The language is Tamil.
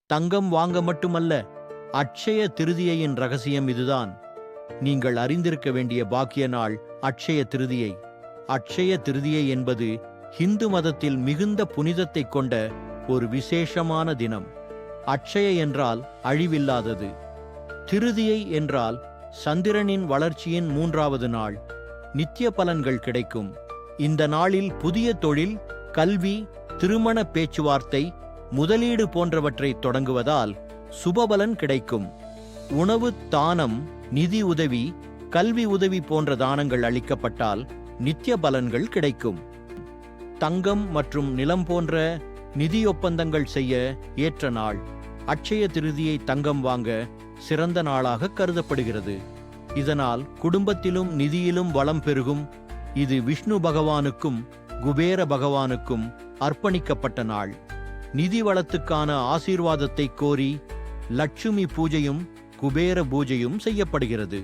தங்கம் வாங்க மட்டுமல்ல, அட்சய திருதியையின் ரகசியம் இதுதான். நீங்கள் அறிந்திருக்க வேண்டிய பாக்கிய நாள் அட்சய திருதியை. அட்சய திருதியை என்பது ஹிந்து மதத்தில் மிகுந்த புனிதத்தை கொண்ட ஒரு விசேஷமான தினம். அட்சய என்றால் அழிவில்லாதது, திருதியை என்றால் சந்திரனின் வளர்ச்சியின் 3வது நாள். நித்திய பலன்கள் கிடைக்கும். இந்த நாளில் புதிய தொழில், கல்வி, திருமண பேச்சுவார்த்தை, முதலீடு போன்றவற்றை தொடங்குவதால் சுபபலன் கிடைக்கும். உணவு தானம், நிதி உதவி, கல்வி உதவி போன்ற தானங்கள் அளிக்கப்பட்டால் நித்திய பலன்கள் கிடைக்கும். தங்கம் மற்றும் நிலம் போன்ற நிதி ஒப்பந்தங்கள் செய்ய ஏற்ற நாள். அட்சய திருதியை தங்கம் வாங்க சிறந்த நாளாக கருதப்படுகிறது. இதனால் குடும்பத்திலும் நிதியிலும் வளம் பெருகும். இது விஷ்ணு பகவானுக்கும் குபேர பகவானுக்கும் அர்ப்பணிக்கப்பட்ட நாள். நிதி வளத்துக்கான ஆசீர்வாதத்தை கோரி லட்சுமி பூஜையும் குபேர பூஜையும் செய்யப்படுகிறது.